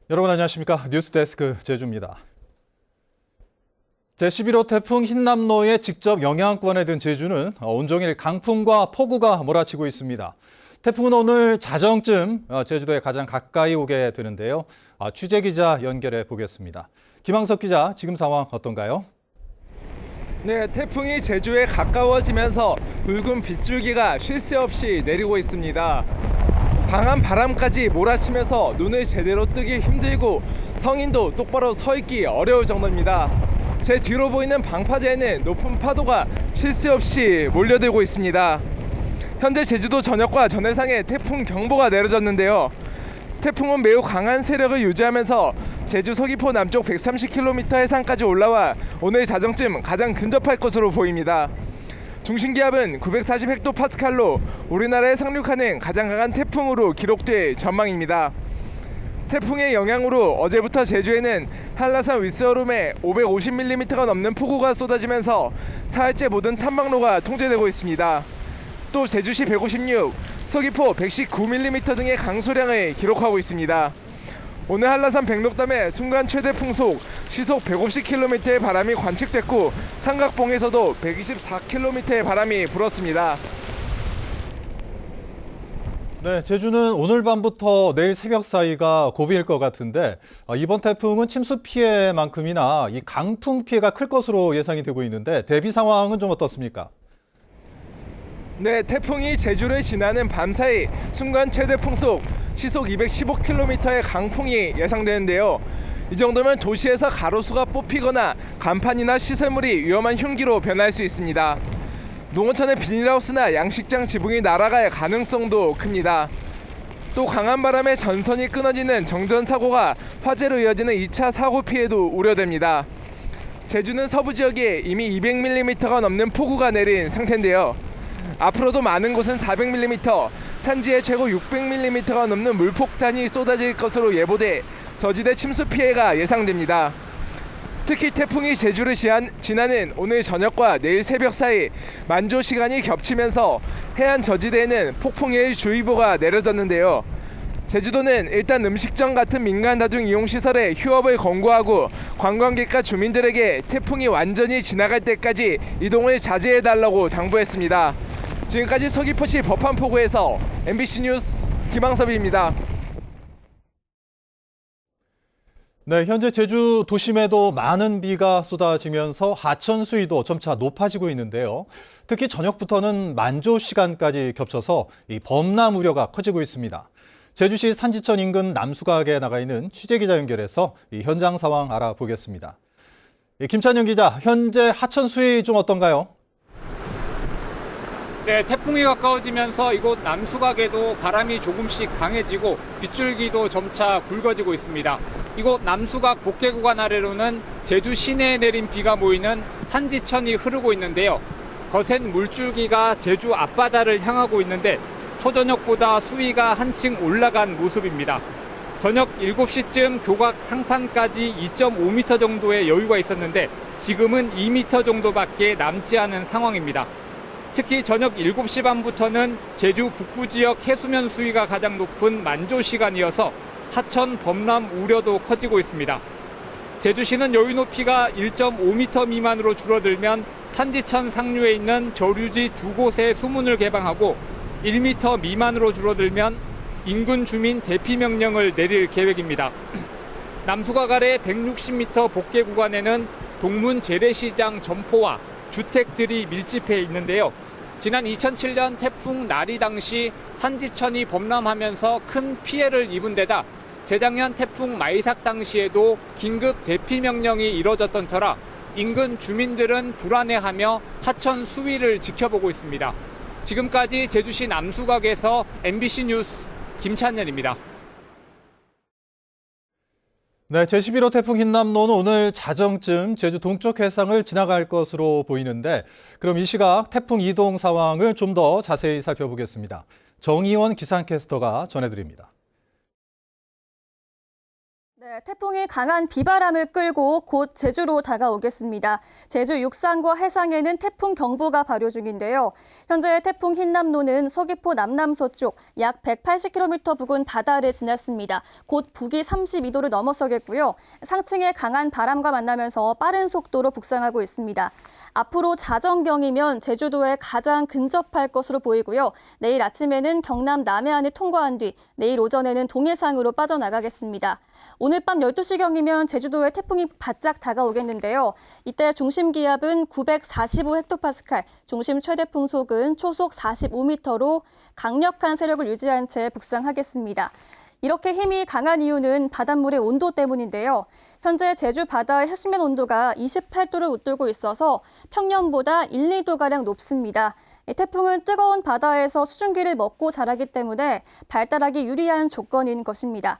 여러분 안녕하십니까? 뉴스데스크 제주입니다. 제11호 태풍 흰남노의 직접 영향권에 든 제주는 온종일 강풍과 폭우가 몰아치고 있습니다. 태풍은 오늘 자정쯤 제주도에 가장 가까이 오게 되는데요. 취재기자 연결해 보겠습니다. 김항석 기자, 지금 상황 어떤가요? 네, 태풍이 제주에 가까워지면서 붉은 빗줄기가 쉴 새 없이 내리고 있습니다. 강한 바람까지 몰아치면서 눈을 제대로 뜨기 힘들고 성인도 똑바로 서 있기 어려울 정도입니다. 제 뒤로 보이는 방파제에는 높은 파도가 쉴 새 없이 몰려들고 있습니다. 현재 제주도 전역과 전해상에 태풍 경보가 내려졌는데요. 태풍은 매우 강한 세력을 유지하면서 제주 서귀포 남쪽 130km 해상까지 올라와 오늘 자정쯤 가장 근접할 것으로 보입니다. 중심기압은 940헥토파스칼로 우리나라에 상륙하는 가장 강한 태풍으로 기록될 전망입니다. 태풍의 영향으로 어제부터 제주에는 한라산 윗서름에 550mm가 넘는 폭우가 쏟아지면서 사흘째 모든 탐방로가 통제되고 있습니다. 또 제주시 156, 서귀포 119mm 등의 강수량을 기록하고 있습니다. 오늘 한라산 백록담에 순간 최대 풍속 시속 150km의 바람이 관측됐고 삼각봉에서도 124km의 바람이 불었습니다. 네, 제주는 오늘 밤부터 내일 새벽 사이가 고비일 것 같은데 이번 태풍은 침수 피해만큼이나 이 강풍 피해가 클 것으로 예상이 되고 있는데 대비 상황은 좀 어떻습니까? 네, 태풍이 제주를 지나는 밤 사이 순간 최대 풍속 시속 215km의 강풍이 예상되는데요. 이 정도면 도시에서 가로수가 뽑히거나 간판이나 시설물이 위험한 흉기로 변할 수 있습니다. 농어촌의 비닐하우스나 양식장 지붕이 날아갈 가능성도 큽니다. 또 강한 바람에 전선이 끊어지는 정전사고가 화재로 이어지는 2차 사고 피해도 우려됩니다. 제주는 서부 지역에 이미 200mm가 넘는 폭우가 내린 상태인데요. 앞으로도 많은 곳은 400mm, 산지에 최고 600mm가 넘는 물폭탄이 쏟아질 것으로 예보돼 저지대 침수 피해가 예상됩니다. 특히 태풍이 제주를 지나는 오늘 저녁과 내일 새벽 사이 만조 시간이 겹치면서 해안 저지대에는 폭풍해일 주의보가 내려졌는데요. 제주도는 일단 음식점 같은 민간 다중 이용시설에 휴업을 권고하고 관광객과 주민들에게 태풍이 완전히 지나갈 때까지 이동을 자제해달라고 당부했습니다. 지금까지 서귀포시 법한포구에서 MBC 뉴스 김항섭입니다. 네, 현재 제주 도심에도 많은 비가 쏟아지면서 하천 수위도 점차 높아지고 있는데요. 특히 저녁부터는 만조 시간까지 겹쳐서 이 범람 우려가 커지고 있습니다. 제주시 산지천 인근 남수각에 나가 있는 취재기자 연결해서 이 현장 상황 알아보겠습니다. 김찬영 기자, 현재 하천 수위 좀 어떤가요? 네, 태풍이 가까워지면서 이곳 남수각에도 바람이 조금씩 강해지고 빗줄기도 점차 굵어지고 있습니다. 이곳 남수각 복개 구간 아래로는 제주 시내에 내린 비가 모이는 산지천이 흐르고 있는데요. 거센 물줄기가 제주 앞바다를 향하고 있는데 초저녁보다 수위가 한층 올라간 모습입니다. 저녁 7시쯤 교각 상판까지 2.5m 정도의 여유가 있었는데 지금은 2m 정도밖에 남지 않은 상황입니다. 특히 저녁 7시 반부터는 제주 북부 지역 해수면 수위가 가장 높은 만조 시간이어서 하천 범람 우려도 커지고 있습니다. 제주시는 여유 높이가 1.5m 미만으로 줄어들면 산지천 상류에 있는 저류지 2곳에 수문을 개방하고 1m 미만으로 줄어들면 인근 주민 대피 명령을 내릴 계획입니다. 남수각 아래 160m 복개 구간에는 동문 재래시장 점포와 주택들이 밀집해 있는데요. 지난 2007년 태풍 나리 당시 산지천이 범람하면서 큰 피해를 입은 데다 재작년 태풍 마이삭 당시에도 긴급 대피 명령이 이뤄졌던 터라 인근 주민들은 불안해하며 하천 수위를 지켜보고 있습니다. 지금까지 제주시 남수각에서 MBC 뉴스 김찬열입니다. 네, 제11호 태풍 흰남노는 오늘 자정쯤 제주 동쪽 해상을 지나갈 것으로 보이는데 그럼 이 시각 태풍 이동 상황을 좀 더 자세히 살펴보겠습니다. 정희원 기상캐스터가 전해드립니다. 네, 태풍이 강한 비바람을 끌고 곧 제주로 다가오겠습니다. 제주 육상과 해상에는 태풍 경보가 발효 중인데요. 현재 태풍 흰남노는 서귀포 남남서쪽 약 180km 부근 바다를 지났습니다. 곧 북위 32도를 넘어서겠고요. 상층의 강한 바람과 만나면서 빠른 속도로 북상하고 있습니다. 앞으로 자정경이면 제주도에 가장 근접할 것으로 보이고요. 내일 아침에는 경남 남해안을 통과한 뒤 내일 오전에는 동해상으로 빠져나가겠습니다. 오늘 밤 12시경이면 제주도에 태풍이 바짝 다가오겠는데요. 이때 중심 기압은 945헥토파스칼, 중심 최대 풍속은 초속 45m로 강력한 세력을 유지한 채 북상하겠습니다. 이렇게 힘이 강한 이유는 바닷물의 온도 때문인데요. 현재 제주 바다의 해수면 온도가 28도를 웃돌고 있어서 평년보다 1, 2도가량 높습니다. 태풍은 뜨거운 바다에서 수증기를 먹고 자라기 때문에 발달하기 유리한 조건인 것입니다.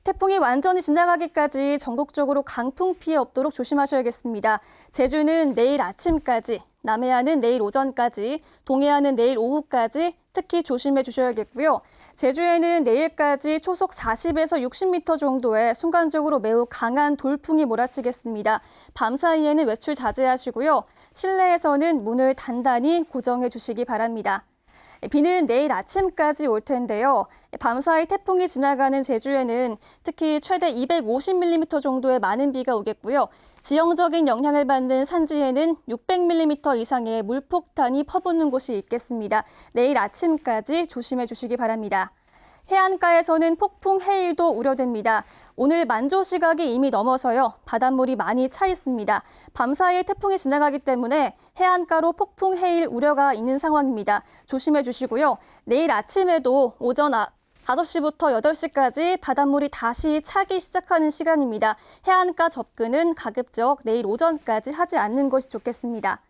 태풍이 완전히 지나가기까지 전국적으로 강풍 피해 없도록 조심하셔야겠습니다. 제주는 내일 아침까지, 남해안은 내일 오전까지, 동해안은 내일 오후까지 특히 조심해 주셔야겠고요. 제주에는 내일까지 초속 40에서 60m 정도의 순간적으로 매우 강한 돌풍이 몰아치겠습니다. 밤 사이에는 외출 자제하시고요. 실내에서는 문을 단단히 고정해 주시기 바랍니다. 비는 내일 아침까지 올 텐데요. 밤사이 태풍이 지나가는 제주에는 특히 최대 250mm 정도의 많은 비가 오겠고요. 지형적인 영향을 받는 산지에는 600mm 이상의 물폭탄이 퍼붓는 곳이 있겠습니다. 내일 아침까지 조심해 주시기 바랍니다. 해안가에서는 폭풍 해일도 우려됩니다. 오늘 만조 시각이 이미 넘어서요. 바닷물이 많이 차 있습니다. 밤사이에 태풍이 지나가기 때문에 해안가로 폭풍 해일 우려가 있는 상황입니다. 조심해 주시고요. 내일 아침에도 오전 5시부터 8시까지 바닷물이 다시 차기 시작하는 시간입니다. 해안가 접근은 가급적 내일 오전까지 하지 않는 것이 좋겠습니다.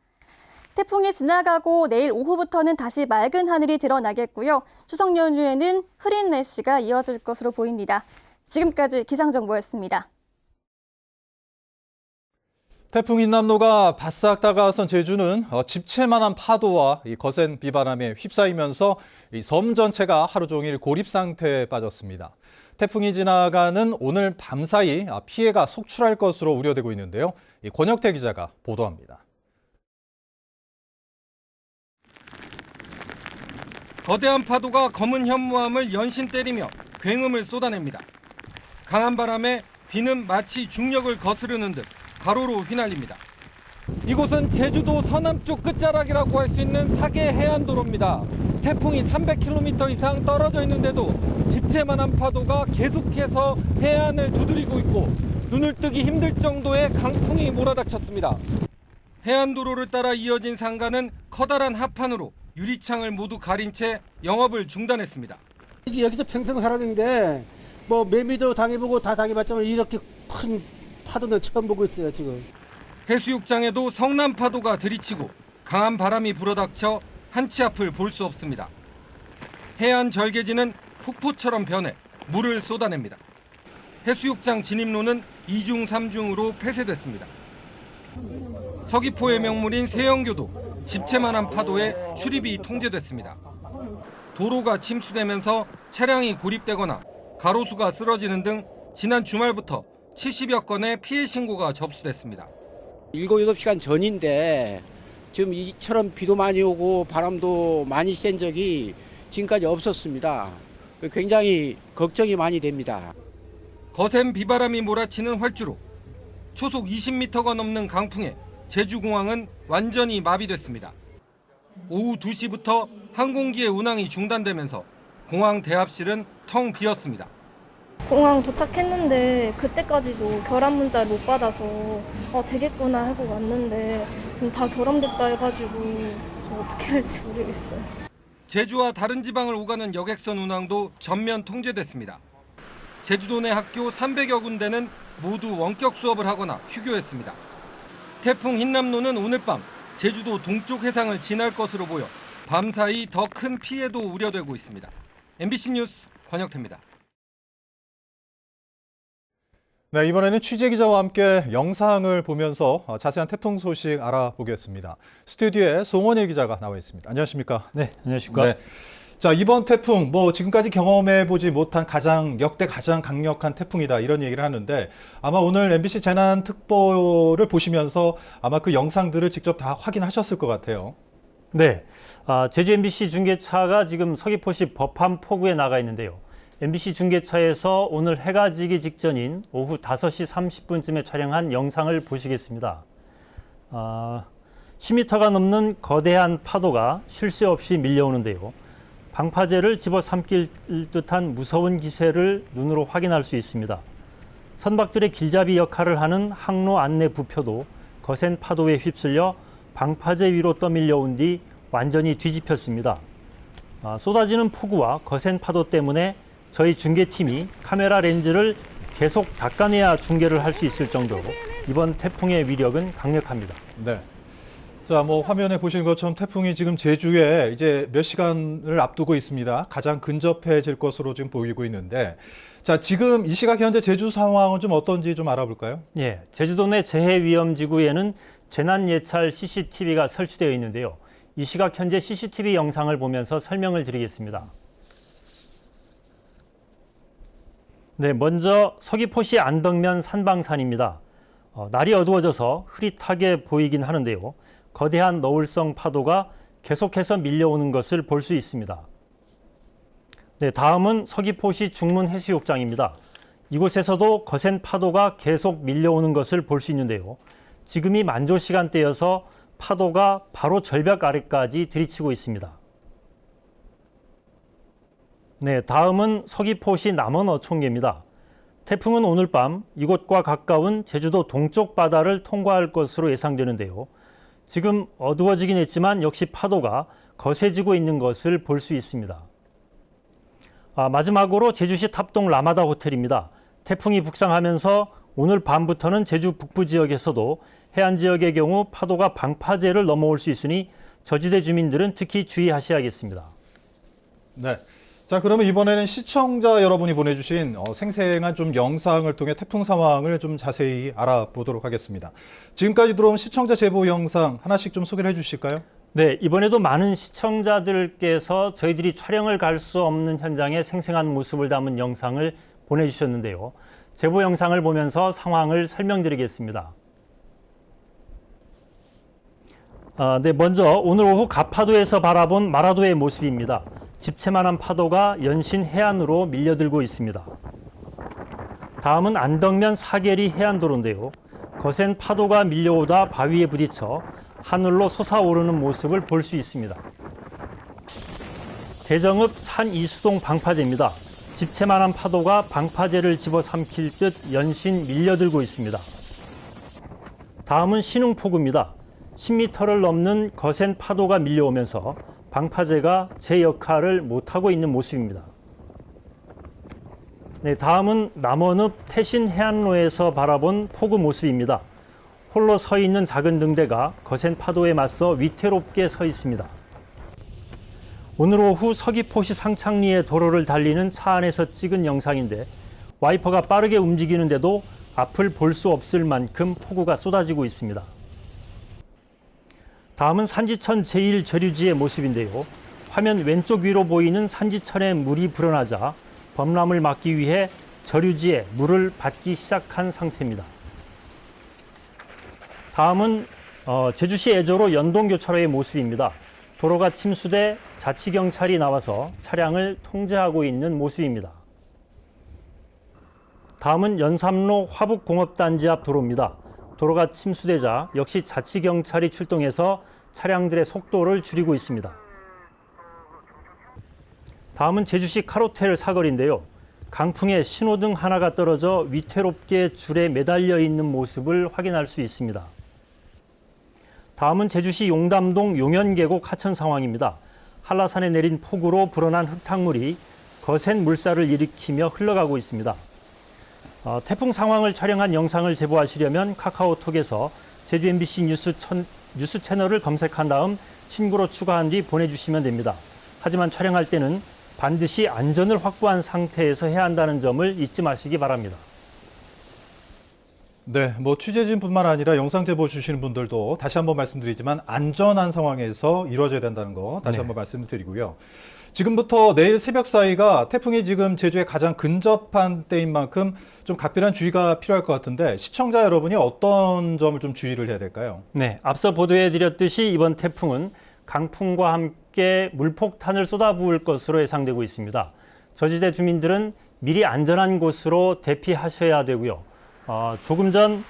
태풍이 지나가고 내일 오후부터는 다시 맑은 하늘이 드러나겠고요. 추석 연휴에는 흐린 날씨가 이어질 것으로 보입니다. 지금까지 기상정보였습니다. 태풍 흰남노가 바싹 다가선 제주는 집채만한 파도와 이 거센 비바람에 휩싸이면서 이 섬 전체가 하루 종일 고립 상태에 빠졌습니다. 태풍이 지나가는 오늘 밤 사이 피해가 속출할 것으로 우려되고 있는데요. 이 권혁태 기자가 보도합니다. 거대한 파도가 검은 현무암을 연신 때리며 굉음을 쏟아냅니다. 강한 바람에 비는 마치 중력을 거스르는 듯 가로로 휘날립니다. 이곳은 제주도 서남쪽 끝자락이라고 할 수 있는 사계 해안도로입니다. 태풍이 300km 이상 떨어져 있는데도 집채만한 파도가 계속해서 해안을 두드리고 있고 눈을 뜨기 힘들 정도의 강풍이 몰아닥쳤습니다. 해안도로를 따라 이어진 상가는 커다란 하판으로 유리창을 모두 가린 채 영업을 중단했습니다. 여기서 평생 살았는데 뭐 매미도 당해보고 다 당해봤지만 이렇게 큰 파도는 처음 보고 있어요 지금. 해수욕장에도 성남 파도가 들이치고 강한 바람이 불어닥쳐 한치 앞을 볼 수 없습니다. 해안 절개지는 폭포처럼 변해 물을 쏟아냅니다. 해수욕장 진입로는 2중 3중으로 폐쇄됐습니다. 서귀포의 명물인 세영교도 집채만한 파도에 출입이 통제됐습니다. 도로가 침수되면서 차량이 고립되거나 가로수가 쓰러지는 등 지난 주말부터 70여 건의 피해 신고가 접수됐습니다. 7, 8시간 전인데 지금 이처럼 비도 많이 오고 바람도 많이 센 적이 지금까지 없었습니다. 굉장히 걱정이 많이 됩니다. 거센 비바람이 몰아치는 활주로, 초속 20m가 넘는 강풍에 제주공항은 완전히 마비됐습니다. 오후 2시부터 항공기의 운항이 중단되면서 공항 대합실은 텅 비었습니다. 공항 도착했는데 그때까지도 결함 문자를 못 받아서 되겠구나 하고 왔는데 지금 다 결함됐다 해가지고 저 어떻게 할지 모르겠어요. 제주와 다른 지방을 오가는 여객선 운항도 전면 통제됐습니다. 제주도 내 학교 300여 군데는 모두 원격 수업을 하거나 휴교했습니다. 태풍 흰남노는 오늘 밤 제주도 동쪽 해상을 지날 것으로 보여 밤사이 더 큰 피해도 우려되고 있습니다. MBC 뉴스 권혁태입니다. 네, 이번에는 취재기자와 함께 영상을 보면서 자세한 태풍 소식 알아보겠습니다. 스튜디오에 송원일 기자가 나와 있습니다. 안녕하십니까? 네, 안녕하십니까? 네, 자, 이번 태풍 뭐 지금까지 경험해 보지 못한 역대 가장 강력한 태풍이다 이런 얘기를 하는데 아마 오늘 MBC 재난특보를 보시면서 아마 그 영상들을 직접 다 확인하셨을 것 같아요. 네, 제주 MBC 중계차가 지금 서귀포시 법함 포구에 나가 있는데요. MBC 중계차에서 오늘 해가 지기 직전인 오후 5시 30분쯤에 촬영한 영상을 보시겠습니다. 10m가 넘는 거대한 파도가 쉴 새 없이 밀려오는데요. 방파제를 집어삼킬 듯한 무서운 기세를 눈으로 확인할 수 있습니다. 선박들의 길잡이 역할을 하는 항로 안내 부표도 거센 파도에 휩쓸려 방파제 위로 떠밀려온 뒤 완전히 뒤집혔습니다. 쏟아지는 폭우와 거센 파도 때문에 저희 중계팀이 카메라 렌즈를 계속 닦아내야 중계를 할 수 있을 정도로 이번 태풍의 위력은 강력합니다. 네. 자, 뭐 화면에 보시는 것처럼 태풍이 지금 제주에 이제 몇 시간을 앞두고 있습니다. 가장 근접해질 것으로 지금 보이고 있는데, 자, 지금 이 시각 현재 제주 상황은 좀 어떤지 좀 알아볼까요? 예, 제주도 내 재해위험지구에는 재난예찰 CCTV가 설치되어 있는데요. 이 시각 현재 CCTV 영상을 보면서 설명을 드리겠습니다. 네, 먼저 서귀포시 안덕면 산방산입니다. 날이 어두워져서 흐릿하게 보이긴 하는데요. 거대한 너울성 파도가 계속해서 밀려오는 것을 볼 수 있습니다. 네, 다음은 서귀포시 중문해수욕장입니다. 이곳에서도 거센 파도가 계속 밀려오는 것을 볼 수 있는데요. 지금이 만조 시간대여서 파도가 바로 절벽 아래까지 들이치고 있습니다. 네, 다음은 서귀포시 남원 어촌계입니다. 태풍은 오늘 밤 이곳과 가까운 제주도 동쪽 바다를 통과할 것으로 예상되는데요. 지금 어두워지긴 했지만 역시 파도가 거세지고 있는 것을 볼 수 있습니다. 마지막으로 제주시 탑동 라마다 호텔입니다. 태풍이 북상하면서 오늘 밤부터는 제주 북부 지역에서도 해안 지역의 경우 파도가 방파제를 넘어올 수 있으니 저지대 주민들은 특히 주의하셔야겠습니다. 네. 자, 그러면 이번에는 시청자 여러분이 보내주신 생생한 좀 영상을 통해 태풍 상황을 좀 자세히 알아보도록 하겠습니다. 지금까지 들어온 시청자 제보 영상 하나씩 좀 소개를 해주실까요? 네, 이번에도 많은 시청자들께서 저희들이 촬영을 갈 수 없는 현장의 생생한 모습을 담은 영상을 보내주셨는데요. 제보 영상을 보면서 상황을 설명드리겠습니다. 네, 먼저 오늘 오후 가파도에서 바라본 마라도의 모습입니다. 집채만한 파도가 연신 해안으로 밀려들고 있습니다. 다음은 안덕면 사계리 해안도로인데요. 거센 파도가 밀려오다 바위에 부딪혀 하늘로 솟아오르는 모습을 볼 수 있습니다. 대정읍 산 이수동 방파제입니다. 집채만한 파도가 방파제를 집어삼킬 듯 연신 밀려들고 있습니다. 다음은 신흥포구입니다. 10m를 넘는 거센 파도가 밀려오면서 방파제가 제 역할을 못하고 있는 모습입니다. 네, 다음은 남원읍 태신해안로에서 바라본 포구 모습입니다. 홀로 서 있는 작은 등대가 거센 파도에 맞서 위태롭게 서 있습니다. 오늘 오후 서귀포시 상창리의 도로를 달리는 차 안에서 찍은 영상인데 와이퍼가 빠르게 움직이는데도 앞을 볼 수 없을 만큼 폭우가 쏟아지고 있습니다. 다음은 산지천 제1저류지의 모습인데요. 화면 왼쪽 위로 보이는 산지천에 물이 불어나자 범람을 막기 위해 저류지에 물을 받기 시작한 상태입니다. 다음은 제주시 애저로 연동교차로의 모습입니다. 도로가 침수돼 자치경찰이 나와서 차량을 통제하고 있는 모습입니다. 다음은 연삼로 화북공업단지 앞 도로입니다. 도로가 침수되자 역시 자치경찰이 출동해서 차량들의 속도를 줄이고 있습니다. 다음은 제주시 카로텔 사거리인데요. 강풍에 신호등 하나가 떨어져 위태롭게 줄에 매달려 있는 모습을 확인할 수 있습니다. 다음은 제주시 용담동 용현계곡 하천 상황입니다. 한라산에 내린 폭우로 불어난 흙탕물이 거센 물살을 일으키며 흘러가고 있습니다. 태풍 상황을 촬영한 영상을 제보하시려면 카카오톡에서 제주 MBC 뉴스 채널을 검색한 다음 친구로 추가한 뒤 보내주시면 됩니다. 하지만 촬영할 때는 반드시 안전을 확보한 상태에서 해야 한다는 점을 잊지 마시기 바랍니다. 네, 뭐 취재진뿐만 아니라 영상 제보 주시는 분들도 다시 한번 말씀드리지만 안전한 상황에서 이루어져야 된다는 거 다시 한번 말씀드리고요. 지금부터 내일 새벽 사이가 태풍이 지금 제주에 가장 근접한 때인 만큼 좀 각별한 주의가 필요할 것 같은데 시청자 여러분이 어떤 점을 좀 주의를 해야 될까요? 네, 앞서 보도해드렸듯이 이번 태풍은 강풍과 함께 물폭탄을 쏟아부을 것으로 예상되고 있습니다. 저지대 주민들은 미리 안전한 곳으로 대피하셔야 되고요. 조금 전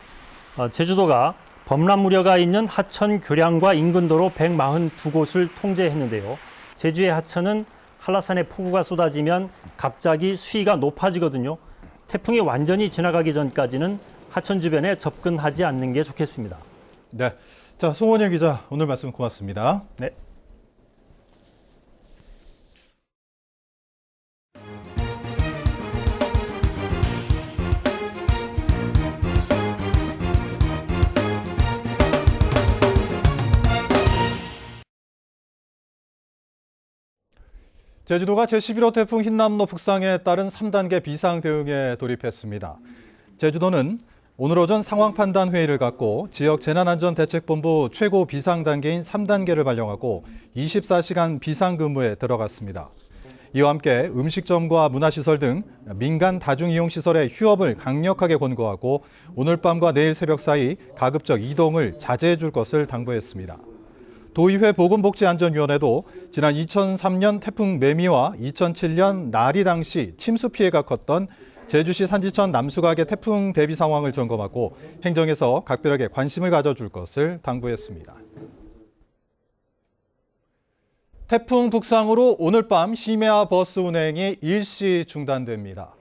제주도가 범람 우려가 있는 하천 교량과 인근 도로 142곳을 통제했는데요. 제주의 하천은 한라산의 폭우가 쏟아지면 갑자기 수위가 높아지거든요. 태풍이 완전히 지나가기 전까지는 하천 주변에 접근하지 않는 게 좋겠습니다. 네, 자 송원일 기자 오늘 말씀 고맙습니다. 네. 제주도가 제11호 태풍 흰남노 북상에 따른 3단계 비상 대응에 돌입했습니다. 제주도는 오늘 오전 상황 판단 회의를 갖고 지역 재난안전대책본부 최고 비상 단계인 3단계를 발령하고 24시간 비상근무에 들어갔습니다. 이와 함께 음식점과 문화시설 등 민간 다중이용시설의 휴업을 강력하게 권고하고 오늘 밤과 내일 새벽 사이 가급적 이동을 자제해 줄 것을 당부했습니다. 도의회 보건복지안전위원회도 지난 2003년 태풍 매미와 2007년 나리 당시 침수 피해가 컸던 제주시 산지천 남수각의 태풍 대비 상황을 점검하고 행정에서 각별하게 관심을 가져줄 것을 당부했습니다. 태풍 북상으로 오늘 밤 심야 버스 운행이 일시 중단됩니다.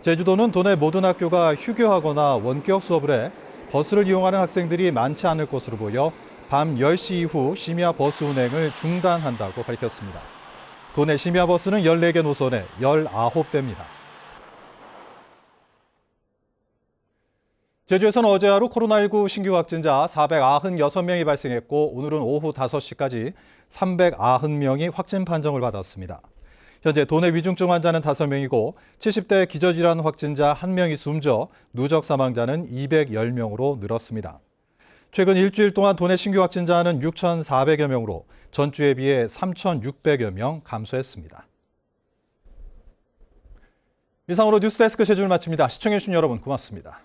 제주도는 도내 모든 학교가 휴교하거나 원격 수업을 해 버스를 이용하는 학생들이 많지 않을 것으로 보여 밤 10시 이후 심야 버스 운행을 중단한다고 밝혔습니다. 도내 심야 버스는 14개 노선에 19대입니다. 제주에서는 어제 하루 코로나19 신규 확진자 496명이 발생했고 오늘은 오후 5시까지 390명이 확진 판정을 받았습니다. 현재 도내 위중증 환자는 5명이고 70대 기저질환 확진자 1명이 숨져 누적 사망자는 210명으로 늘었습니다. 최근 일주일 동안 도내 신규 확진자는 6,400여 명으로 전주에 비해 3,600여 명 감소했습니다. 이상으로 뉴스데스크 제주를 마칩니다. 시청해주신 여러분 고맙습니다.